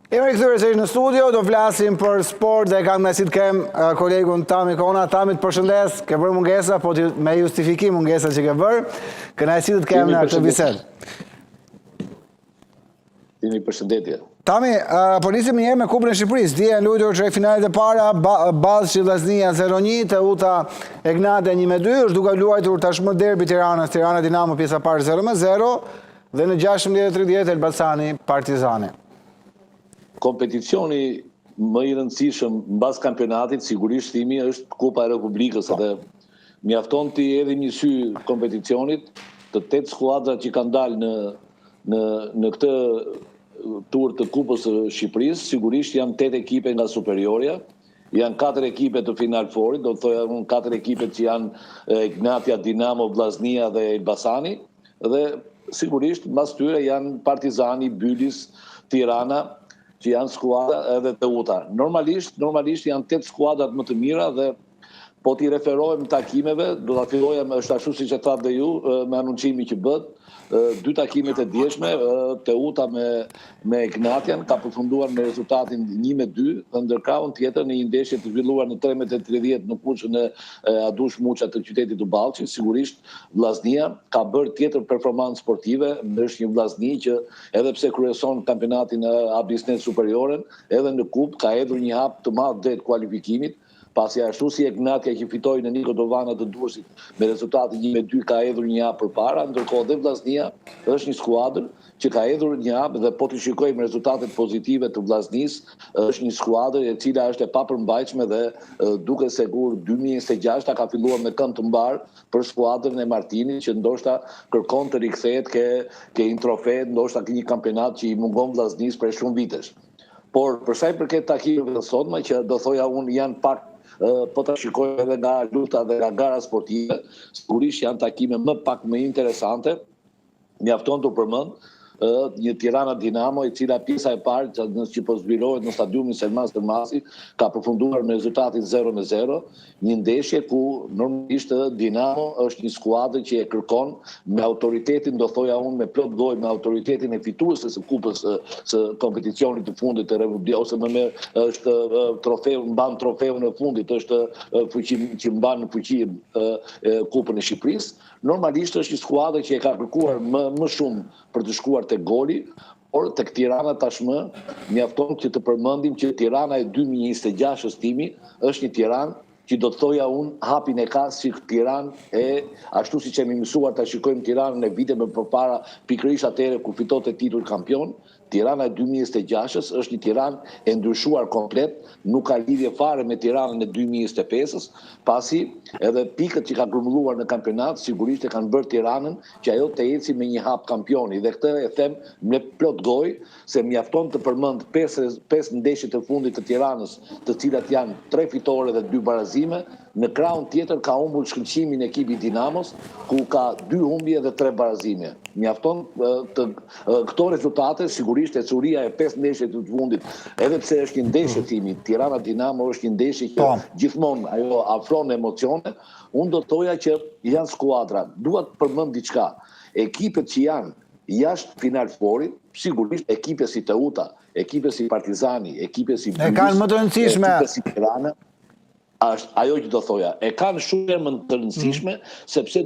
Jemi rikthyer sërish në studio, do flasim për sport dhe kam kënaqësi të kem kolegun Tami Kona. Tami, të përshëndes, ke bërë mungesa, po me justifikim mungesa që ke bërë. Kënaqësi të kem në këtë bisedë. Jemi përshëndetje. Tami, po nisim një herë me Kupën e Shqipërisë. Dje janë luajtur çfarë finalet e para, Ballçi Vllaznia 0-1, Teuta Egnatia 1-2, është duke luajtur tashmë derbi Tiranës, Tirana Dinamo pjesa parë 0-0 dhe në 16:30 Elbasani Partizani. Kompeticioni më i rëndësishëm mbas kampionatit sigurisht thimi është Kupa e Republikës, edhe mjafton ti edhe një sy kompeticionit të 8 skuadrat që kanë dalë në këtë tur të Kupës së Shqipërisë, sigurisht janë 8 ekipe nga superiorja, janë 4 ekipe të finalforit, do të thoya 4 ekipe që janë Egnatia, Dinamo, Vllaznia dhe Elbasani, dhe sigurisht mbas tyre janë Partizani, Bylis, Tirana, që janë skuadra edhe Teuta. Normalisht janë 8 skuadrat më të mira dhe po t'i referohem takimeve, do ta filloja është ashtu siç e thatë dhe ju, me anuncimin që bët, 2 takimet e djeshme, Teuta me Egnatian ka përfunduar me rezultatin 1-2, dhe ndërkohë tjetër në një ndeshje të zhvilluar në 13:30 në fushën e Adush Muça të qytetit të Ballçit, sigurisht Vllaznia ka bërë tjetër performancë sportive, është një Vllazni që edhe pse kryeson kampionatin A Biznes Superioren, edhe në kupë ka hedhur një hap të madh drejt kualifikimit, pasi ashtu si Egnatia që fitoi në Niko Dovana të Durrësit me rezultatin 1-2 ka hedhur një hap përpara, ndërkohë dhe Vllaznia është një skuadër që ka hedhur një hap dhe po të shikojmë rezultatet pozitive të Vllaznisë, është një skuadër e cila është e papërmbajtshme dhe duke sigur 2026 ka filluar me kënd të mbar për skuadrën e Martinit që ndoshta kërkon të rikthehet ke një trofe, ndoshta ke një kampionat që i mungon Vllaznisë për shumë vitesh. Por për sa i përket takimeve të sotme, që do thoja unë janë pak po ta shikojmë edhe nga luta dhe nga gara sportive, sigurisht janë takime pak më interesante. Mjafton të përmend një Tirana Dinamo, e cila pjesa e parë që po zhvillohet në stadiumin Selman Stërmasi ka përfunduar me rezultatin 0-0, një ndeshje ku normalisht Dinamo është një skuadër që e kërkon me autoritetin, do thoja unë me plot gojë, me autoritetin e fitueses së kupës së kompeticionit të fundit të Republikës, ose më mirë është trofeu, mban trofeun e fundit, është fuqi që mban në fuqi Kupën e Shqipërisë. Normalisht është një skuadër që e ka kërkuar më shumë për të shkuar te goli, por tek Tirana tashmë mjafton që të përmendim që Tirana e 2026-s timi është një Tiranë që do të thoja unë hapin e ka si Tiranë e ashtu siç kemi mësuar ta shikojmë Tiranën e viteve përpara, pikërisht atëherë kur fitote titull kampion. Tirana e 2026-s është një Tiranë e ndryshuar komplet, nuk ka lidhje fare me Tiranën e 2025-s, pasi edhe pikët që ka grumbulluar në kampionat sigurisht e kanë bërë Tiranën që ajo të eci me një hap kampioni, dhe këtë e them me plot gojë se mjafton të përmend 5 ndeshjet e fundit të Tiranës, të cilat janë 3 fitore dhe 2 barazime. Në krahun tjetër ka humbur shkëlqimin ekipi Dinamos, ku ka 2 humbje dhe 3 barazime. Mjafton këto rezultate, sigurisht e curia e 5 ndeshjet të fundit, edhe pse është një ndeshje timi, Tirana Dinamo është një ndeshje që gjithmonë ajo afron emocione, unë do të thoja që janë skuadra, dua të përmend diçka, ekipet që janë jashtë finalforit, sigurisht ekipe si Teuta, ekipe si Partizani, ekipe si Bylis, kanë më të rëndësishme, ekipe si Tirana, ajo që do thoja, e kanë shumë më të rëndësishme, sepse